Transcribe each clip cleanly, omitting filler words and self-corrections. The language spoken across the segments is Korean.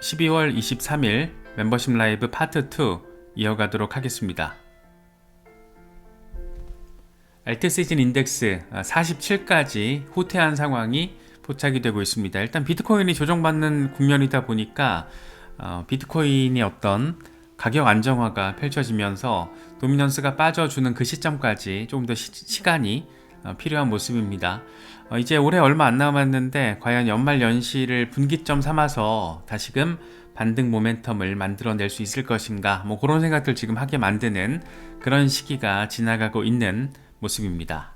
12월 23일 멤버십 라이브 파트 2 이어가도록 하겠습니다. 알트 시즌 인덱스 47까지 후퇴한 상황이 포착이 되고 있습니다. 일단 비트코인이 조정받는 국면이다 보니까 비트코인의 어떤 가격 안정화가 펼쳐지면서 도미넌스가 빠져주는 그 시점까지 조금 더 시간이 필요한 모습입니다. 이제 올해 얼마 안 남았는데 과연 연말 연시를 분기점 삼아서 다시금 반등 모멘텀을 만들어낼 수 있을 것인가, 그런 생각들 지금 하게 만드는 그런 시기가 지나가고 있는 모습입니다.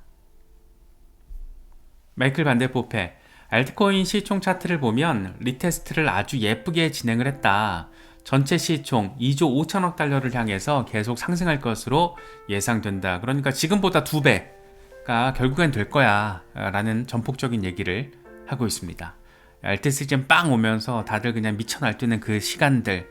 마이클 반델포페, 알트코인 시총 차트를 보면 리테스트를 아주 예쁘게 진행을 했다. 전체 시총 2조 5천억 달러를 향해서 계속 상승할 것으로 예상된다. 그러니까 지금보다 2배가 결국엔 될 거야 라는 전폭적인 얘기를 하고 있습니다. 알트 시즌 빵 오면서 다들 그냥 미쳐 날뛰는 그 시간들,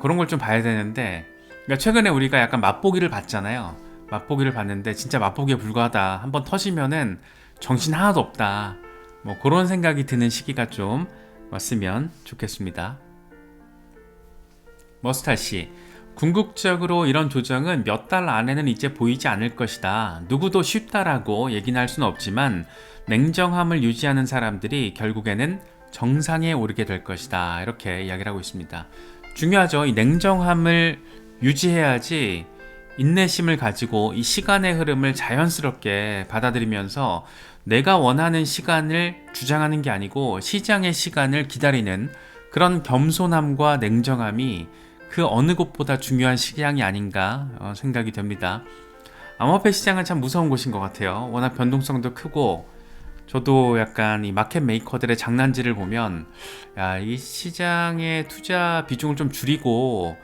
그런 걸 좀 봐야 되는데, 그러니까 최근에 우리가 약간 맛보기를 봤잖아요. 맛보기를 봤는데 진짜 맛보기에 불과하다. 한번 터지면은 정신 하나도 없다. 그런 생각이 드는 시기가 좀 왔으면 좋겠습니다. 머스타씨, 궁극적으로 이런 조정은 몇 달 안에는 이제 보이지 않을 것이다. 누구도 쉽다라고 얘기는 할 수는 없지만 냉정함을 유지하는 사람들이 결국에는 정상에 오르게 될 것이다. 이렇게 이야기를 하고 있습니다. 중요하죠. 이 냉정함을 유지해야지 인내심을 가지고 이 시간의 흐름을 자연스럽게 받아들이면서 내가 원하는 시간을 주장하는 게 아니고 시장의 시간을 기다리는 그런 겸손함과 냉정함이 그 어느 곳보다 중요한 시장이 아닌가 생각이 됩니다. 암호화폐 시장은 참 무서운 곳인 것 같아요. 워낙 변동성도 크고, 저도 약간 이 마켓 메이커들의 장난질을 보면 이 시장의 투자 비중을 좀 줄이고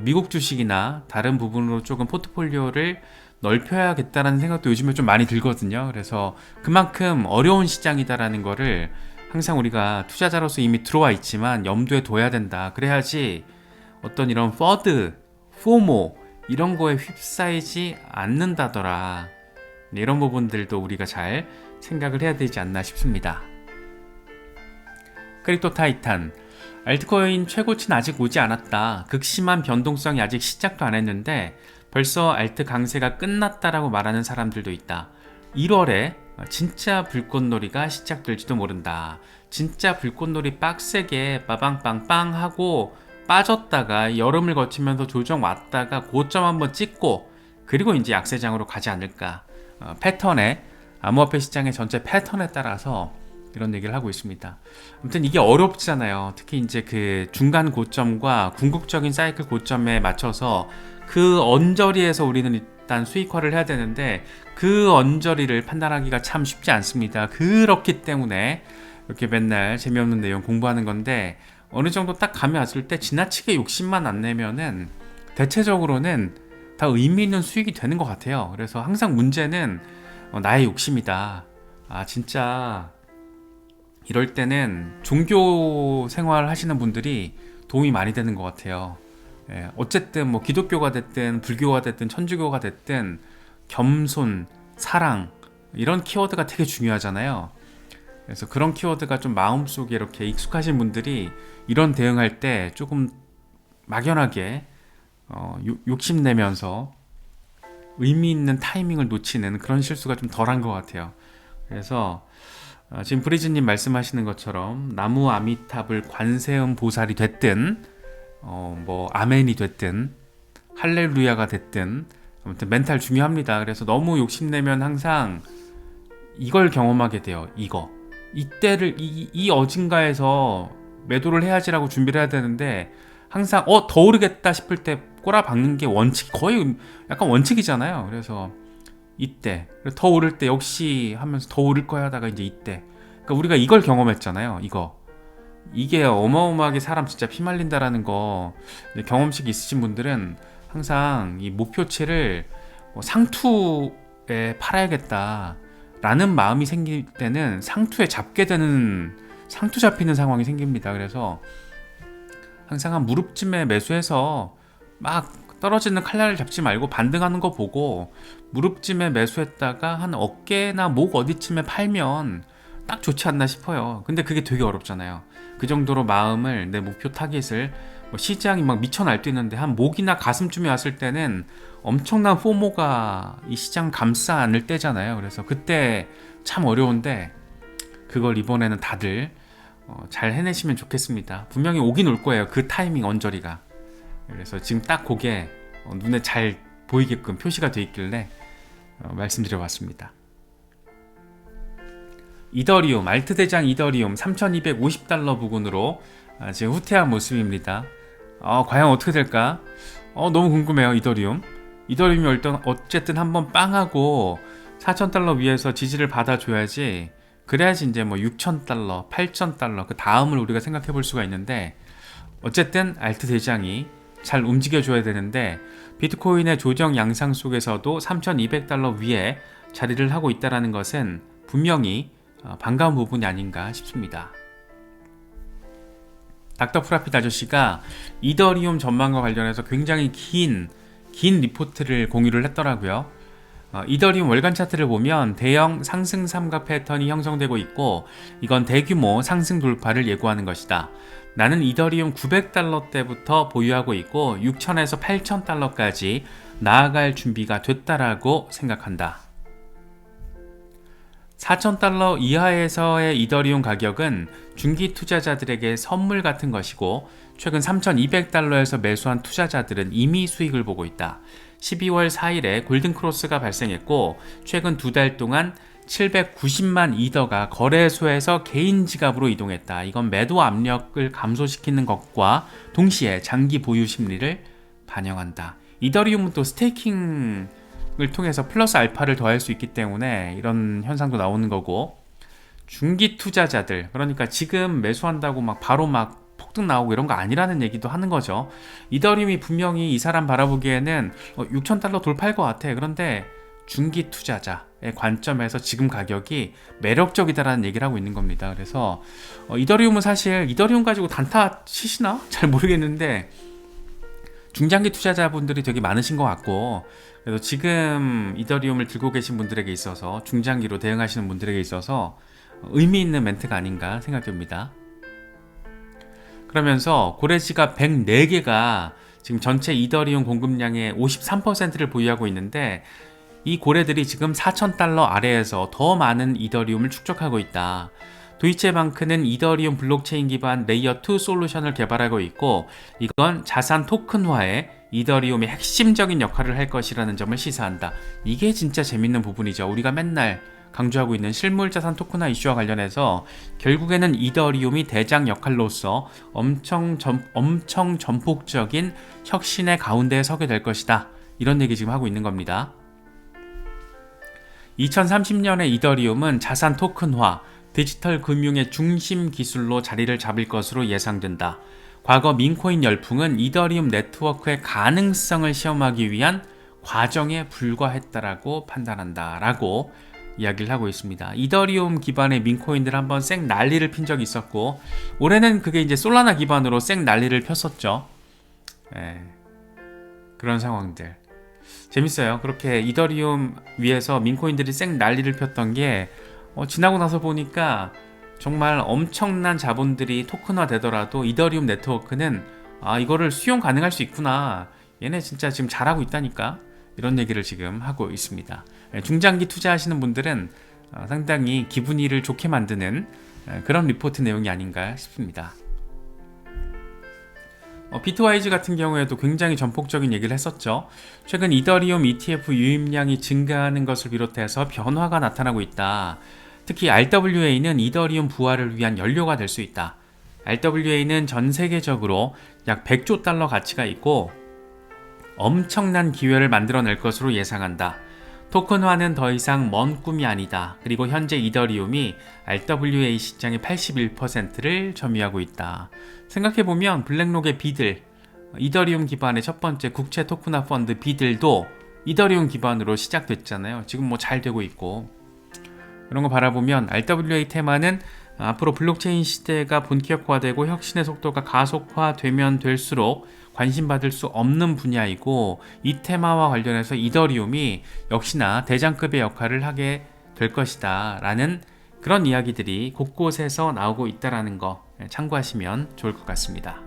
미국 주식이나 다른 부분으로 조금 포트폴리오를 넓혀야겠다라는 생각도 요즘에 좀 많이 들거든요. 그래서 그만큼 어려운 시장이다라는 거를 항상 우리가 투자자로서 이미 들어와 있지만 염두에 둬야 된다. 그래야지 어떤 이런 퍼드, 포모 이런 거에 휩싸이지 않는다더라. 이런 부분들도 우리가 잘 생각을 해야 되지 않나 싶습니다. 크립토 타이탄, 알트코인 최고치는 아직 오지 않았다. 극심한 변동성이 아직 시작도 안 했는데 벌써 알트 강세가 끝났다라고 말하는 사람들도 있다. 1월에 진짜 불꽃놀이가 시작될지도 모른다. 진짜 불꽃놀이 빡세게 빠방빵빵 하고 빠졌다가 여름을 거치면서 조정 왔다가 고점 한번 찍고 그리고 이제 약세장으로 가지 않을까. 패턴에, 암호화폐 시장의 전체 패턴에 따라서 이런 얘기를 하고 있습니다. 아무튼 이게 어렵잖아요. 특히 이제 그 중간 고점과 궁극적인 사이클 고점에 맞춰서 그 언저리에서 우리는 일단 수익화를 해야 되는데 그 언저리를 판단하기가 참 쉽지 않습니다. 그렇기 때문에 이렇게 맨날 재미없는 내용 공부하는 건데, 어느 정도 딱 감이 왔을 때 지나치게 욕심만 안 내면은 대체적으로는 다 의미 있는 수익이 되는 것 같아요. 그래서 항상 문제는 나의 욕심이다. 진짜 이럴 때는 종교 생활 하시는 분들이 도움이 많이 되는 것 같아요. 어쨌든 기독교가 됐든 불교가 됐든 천주교가 됐든 겸손, 사랑 이런 키워드가 되게 중요하잖아요. 그래서 그런 키워드가 좀 마음속에 이렇게 익숙하신 분들이 이런 대응할 때 조금 막연하게 욕심내면서 의미 있는 타이밍을 놓치는 그런 실수가 좀 덜한 것 같아요. 그래서 지금 브리즈님 말씀하시는 것처럼 나무 아미탑을 관세음 보살이 됐든 아멘이 됐든 할렐루야가 됐든 아무튼 멘탈 중요합니다. 그래서 너무 욕심내면 항상 이걸 경험하게 돼요. 이때를 이 어딘가에서 매도를 해야지라고 준비를 해야 되는데 항상 더 오르겠다 싶을 때 꼬라박는 게 거의 약간 원칙이잖아요. 그래서 이때 더 오를 때 역시 하면서 더 오를 거야 하다가 이제 이때, 그러니까 우리가 이걸 경험했잖아요. 이게 어마어마하게 사람 진짜 피말린다라는 거 경험식 있으신 분들은 항상 이 목표치를 상투에 팔아야겠다 라는 마음이 생길 때는 상투 잡히는 상황이 생깁니다. 그래서 항상 한 무릎쯤에 매수해서 막 떨어지는 칼날을 잡지 말고 반등하는 거 보고 무릎쯤에 매수했다가 한 어깨나 목 어디쯤에 팔면 딱 좋지 않나 싶어요. 근데 그게 되게 어렵잖아요. 그 정도로 마음을, 내 목표 타깃을, 뭐 시장이 막 미쳐 날뛰는데 한 목이나 가슴쯤에 왔을 때는 엄청난 포모가 이 시장 감싸 안을 때잖아요. 그래서 그때 참 어려운데 그걸 이번에는 다들 잘 해내시면 좋겠습니다. 분명히 오긴 올 거예요. 그 타이밍 언저리가. 그래서 지금 딱 그게 눈에 잘 보이게끔 표시가 돼 있길래 말씀드려봤습니다. 이더리움, 알트 대장 이더리움 3250달러 부근으로 지금 후퇴한 모습입니다. 과연 어떻게 될까? 너무 궁금해요. 이더리움이 어쨌든 한번 빵하고 4000달러 위에서 지지를 받아줘야지, 그래야지 이제 뭐 6000달러, 8000달러 그 다음을 우리가 생각해 볼 수가 있는데, 어쨌든 알트 대장이 잘 움직여줘야 되는데 비트코인의 조정 양상 속에서도 3200달러 위에 자리를 하고 있다는 것은 분명히 반가운 부분이 아닌가 싶습니다. 닥터 프라핏 아저씨가 이더리움 전망과 관련해서 굉장히 긴 리포트를 공유를 했더라고요. 이더리움 월간 차트를 보면 대형 상승 삼각 패턴이 형성되고 있고, 이건 대규모 상승 돌파를 예고하는 것이다. 나는 이더리움 900달러 때부터 보유하고 있고 6000에서 8000달러까지 나아갈 준비가 됐다라고 생각한다. 4000달러 이하에서의 이더리움 가격은 중기 투자자들에게 선물 같은 것이고, 최근 3200달러에서 매수한 투자자들은 이미 수익을 보고 있다. 12월 4일에 골든크로스가 발생했고, 최근 2달 동안 790만 이더가 거래소에서 개인 지갑으로 이동했다. 이건 매도 압력을 감소시키는 것과 동시에 장기 보유 심리를 반영한다. 이더리움은 또 스테이킹을 통해서 플러스 알파를 더할 수 있기 때문에 이런 현상도 나오는 거고, 중기 투자자들, 그러니까 지금 매수한다고 바로 폭등 나오고 이런 거 아니라는 얘기도 하는 거죠. 이더리움이 분명히 이 사람 바라보기에는 6000달러 돌파할 것 같아. 그런데 중기 투자자의 관점에서 지금 가격이 매력적이다라는 얘기를 하고 있는 겁니다. 그래서 이더리움은 사실 이더리움 가지고 단타 치시나? 잘 모르겠는데 중장기 투자자분들이 되게 많으신 것 같고, 그래서 지금 이더리움을 들고 계신 분들에게 있어서, 중장기로 대응하시는 분들에게 있어서 의미 있는 멘트가 아닌가 생각됩니다. 그러면서 고래지갑 104개가 지금 전체 이더리움 공급량의 53%를 보유하고 있는데, 이 고래들이 지금 4000달러 아래에서 더 많은 이더리움을 축적하고 있다. 도이체방크는 이더리움 블록체인 기반 레이어 2 솔루션을 개발하고 있고, 이건 자산 토큰화에 이더리움이 핵심적인 역할을 할 것이라는 점을 시사한다. 이게 진짜 재밌는 부분이죠. 우리가 맨날 강조하고 있는 실물 자산 토큰화 이슈와 관련해서 결국에는 이더리움이 대장 역할로서 엄청 전폭적인 혁신의 가운데에 서게 될 것이다. 이런 얘기 지금 하고 있는 겁니다. 2030년에 이더리움은 자산 토큰화, 디지털 금융의 중심 기술로 자리를 잡을 것으로 예상된다. 과거 민코인 열풍은 이더리움 네트워크의 가능성을 시험하기 위한 과정에 불과했다라고 판단한다 라고 이야기를 하고 있습니다. 이더리움 기반의 민코인들 한번 쌩 난리를 핀 적이 있었고, 올해는 그게 이제 솔라나 기반으로 쌩 난리를 폈었죠. 그런 상황들 재밌어요. 그렇게 이더리움 위에서 민코인들이 쌩 난리를 폈던 게 지나고 나서 보니까 정말 엄청난 자본들이 토큰화 되더라도 이더리움 네트워크는 이거를 수용 가능할 수 있구나, 얘네 진짜 지금 잘하고 있다니까, 이런 얘기를 지금 하고 있습니다. 중장기 투자하시는 분들은 상당히 기분이를 좋게 만드는 그런 리포트 내용이 아닌가 싶습니다. 비트와이즈 같은 경우에도 굉장히 전폭적인 얘기를 했었죠. 최근 이더리움 ETF 유입량이 증가하는 것을 비롯해서 변화가 나타나고 있다. 특히 RWA는 이더리움 부활을 위한 연료가 될 수 있다. RWA는 전 세계적으로 약 100조 달러 가치가 있고 엄청난 기회를 만들어낼 것으로 예상한다. 토큰화는 더 이상 먼 꿈이 아니다. 그리고 현재 이더리움이 RWA 시장의 81%를 점유하고 있다. 생각해보면 블랙록의 비들, 이더리움 기반의 첫 번째 국채 토큰화 펀드 비들도 이더리움 기반으로 시작됐잖아요. 지금 뭐 잘 되고 있고, 이런 거 바라보면 RWA 테마는 앞으로 블록체인 시대가 본격화되고 혁신의 속도가 가속화되면 될수록 관심받을 수 없는 분야이고, 이 테마와 관련해서 이더리움이 역시나 대장급의 역할을 하게 될 것이다 라는 그런 이야기들이 곳곳에서 나오고 있다라는 거 참고하시면 좋을 것 같습니다.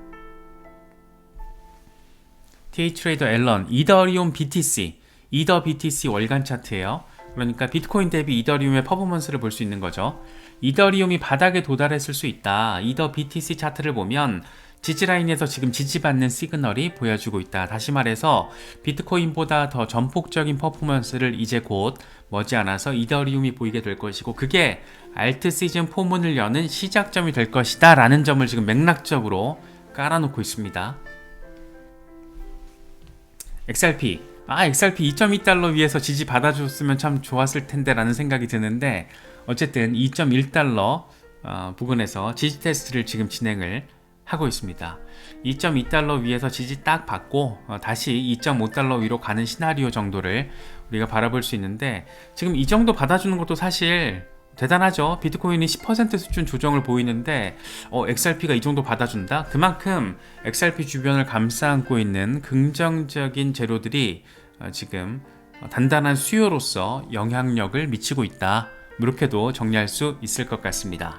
TH트레이더 앨런 이더리움 BTC, 이더 BTC 월간 차트예요. 그러니까 비트코인 대비 이더리움의 퍼포먼스를 볼 수 있는 거죠. 이더리움이 바닥에 도달했을 수 있다. 이더 BTC 차트를 보면 지지라인에서 지금 지지받는 시그널이 보여주고 있다. 다시 말해서 비트코인보다 더 전폭적인 퍼포먼스를 이제 곧 머지않아서 이더리움이 보이게 될 것이고, 그게 알트 시즌 포문을 여는 시작점이 될 것이다 라는 점을 지금 맥락적으로 깔아놓고 있습니다. XRP, XRP 2.2달러 위에서 지지 받아줬으면 참 좋았을 텐데 라는 생각이 드는데, 어쨌든 2.1달러 부근에서 지지 테스트를 지금 진행을 하고 있습니다. 2.2달러 위에서 지지 딱 받고 다시 2.5달러 위로 가는 시나리오 정도를 우리가 바라볼 수 있는데, 지금 이 정도 받아주는 것도 사실 대단하죠. 비트코인이 10% 수준 조정을 보이는데 XRP가 이 정도 받아준다? 그만큼 XRP 주변을 감싸안고 있는 긍정적인 재료들이 지금 단단한 수요로서 영향력을 미치고 있다, 이렇게도 정리할 수 있을 것 같습니다.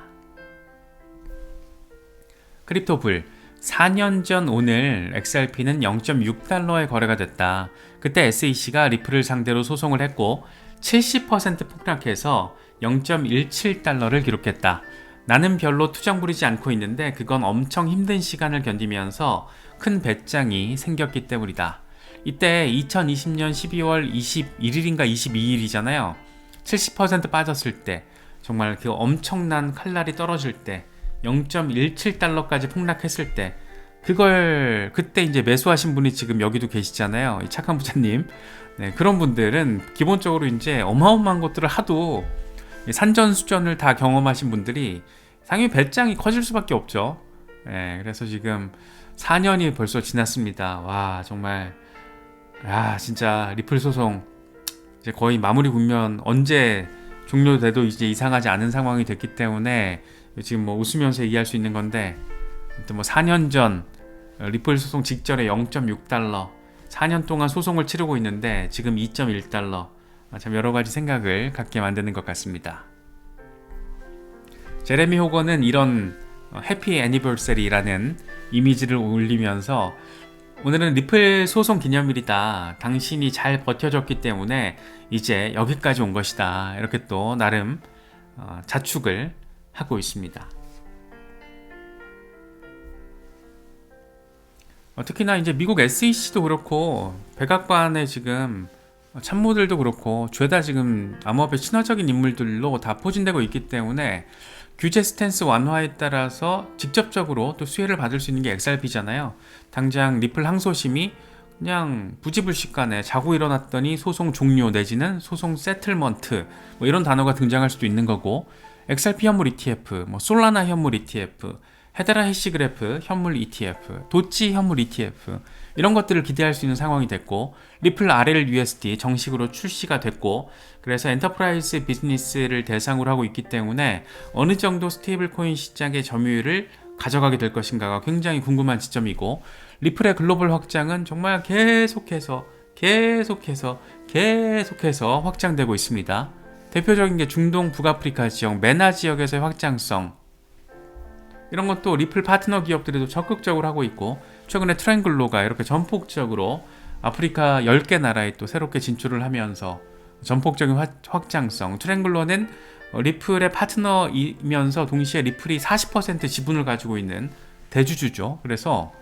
크립토불, 4년 전 오늘 XRP는 0.6달러에 거래가 됐다. 그때 SEC가 리플을 상대로 소송을 했고 70% 폭락해서 0.17달러를 기록했다. 나는 별로 투정 부리지 않고 있는데 그건 엄청 힘든 시간을 견디면서 큰 배짱이 생겼기 때문이다. 이때 2020년 12월 21일인가 22일이잖아요. 70% 빠졌을 때, 정말 그 엄청난 칼날이 떨어질 때, 0.17달러까지 폭락했을 때, 그걸 그때 이제 매수하신 분이 지금 여기도 계시잖아요. 이 착한 부자님. 네, 그런 분들은 기본적으로 이제 어마어마한 것들을 하도 산전수전을 다 경험하신 분들이 상위 배짱이 커질 수밖에 없죠. 네, 그래서 지금 4년이 벌써 지났습니다. 와, 정말 진짜 리플 소송 이제 거의 마무리 국면 언제 종료돼도 이제 이상하지 않은 상황이 됐기 때문에 지금 뭐 웃으면서 얘기할 수 있는 건데, 뭐 4년 전 리플 소송 직전에 0.6달러 4년 동안 소송을 치르고 있는데 지금 2.1달러, 참 여러 가지 생각을 갖게 만드는 것 같습니다. 제레미 호건은 이런 해피 애니버서리라는 이미지를 올리면서 오늘은 리플 소송 기념일이다. 당신이 잘 버텨줬기 때문에 이제 여기까지 온 것이다. 이렇게 또 나름 자축을 하고 있습니다. 특히나 이제 미국 SEC도 그렇고 백악관의 지금 참모들도 그렇고 죄다 지금 암호화폐 친화적인 인물들로 다 포진되고 있기 때문에 규제 스탠스 완화에 따라서 직접적으로 또 수혜를 받을 수 있는 게 XRP잖아요. 당장 리플 항소심이 그냥 부지불식간에 자고 일어났더니 소송 종료 내지는 소송 세틀먼트 뭐 이런 단어가 등장할 수도 있는 거고, XRP 현물 ETF, 뭐 솔라나 현물 ETF, 헤데라 해시그래프 현물 ETF, 도치 현물 ETF 이런 것들을 기대할 수 있는 상황이 됐고, 리플 RLUSD 정식으로 출시가 됐고, 그래서 엔터프라이즈 비즈니스를 대상으로 하고 있기 때문에 어느 정도 스테이블 코인 시장의 점유율을 가져가게 될 것인가가 굉장히 궁금한 지점이고, 리플의 글로벌 확장은 정말 계속해서 확장되고 있습니다. 대표적인 게 중동 북아프리카 지역, 메나 지역에서의 확장성, 이런 것도 리플 파트너 기업들도 적극적으로 하고 있고, 최근에 트랭글로가 이렇게 전폭적으로 아프리카 10개 나라에 또 새롭게 진출을 하면서 전폭적인 확장성, 트랭글로는 리플의 파트너이면서 동시에 리플이 40% 지분을 가지고 있는 대주주죠. 그래서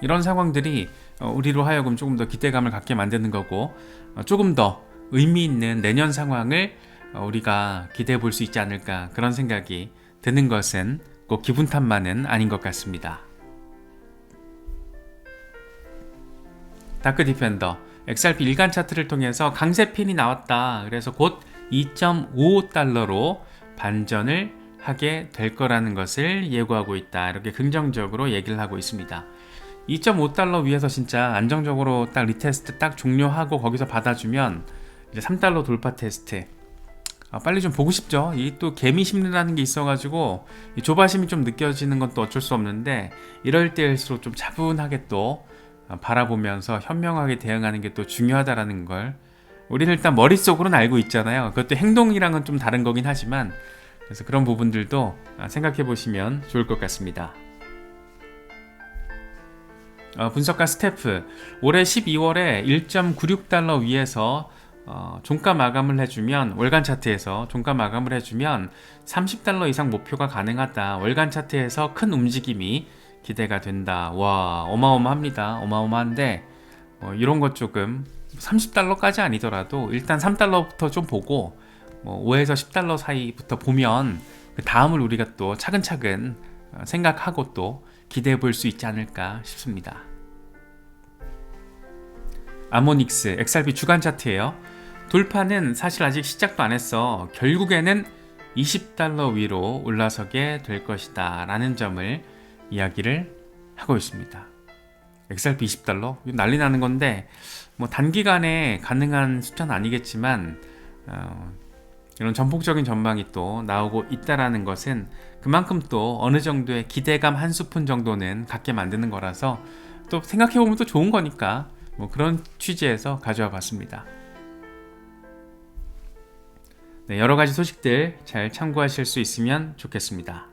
이런 상황들이 우리로 하여금 조금 더 기대감을 갖게 만드는 거고, 조금 더 의미 있는 내년 상황을 우리가 기대해 볼 수 있지 않을까, 그런 생각이 드는 것은 꼭 기분 탓만은 아닌 것 같습니다. 다크 디펜더, XRP 일간 차트를 통해서 강세핀이 나왔다. 그래서 곧 2.55달러로 반전을 하게 될 거라는 것을 예고하고 있다. 이렇게 긍정적으로 얘기를 하고 있습니다. 2.5달러 위에서 진짜 안정적으로 딱 리테스트 딱 종료하고 거기서 받아주면 이제 3달러 돌파 테스트, 빨리 좀 보고 싶죠. 이 또 개미 심리라는 게 있어가지고 조바심이 좀 느껴지는 건 또 어쩔 수 없는데, 이럴 때일수록 좀 차분하게 또 바라보면서 현명하게 대응하는 게 또 중요하다라는 걸 우리는 일단 머릿속으로는 알고 있잖아요. 그것도 행동이랑은 좀 다른 거긴 하지만 그래서 그런 부분들도 생각해 보시면 좋을 것 같습니다. 분석가 스태프, 올해 12월에 1.96달러 위에서 종가 마감을 해주면, 월간 차트에서 종가 마감을 해주면 30달러 이상 목표가 가능하다. 월간 차트에서 큰 움직임이 기대가 된다. 와, 어마어마합니다. 어마어마한데 이런 것 조금 30달러까지 아니더라도 일단 3달러부터 좀 보고 5에서 10달러 사이부터 보면 그 다음을 우리가 또 차근차근 생각하고 또 기대해 볼 수 있지 않을까 싶습니다. 아모닉스 XRP 주간 차트예요. 돌파는 사실 아직 시작도 안 했어. 결국에는 20달러 위로 올라서게 될 것이다 라는 점을 이야기를 하고 있습니다. XRP 20달러? 난리 나는 건데 단기간에 가능한 숫자는 아니겠지만 이런 전폭적인 전망이 또 나오고 있다라는 것은 그만큼 또 어느 정도의 기대감 한 스푼 정도는 갖게 만드는 거라서 또 생각해보면 또 좋은 거니까 그런 취지에서 가져와 봤습니다. 네, 여러 가지 소식들 잘 참고하실 수 있으면 좋겠습니다.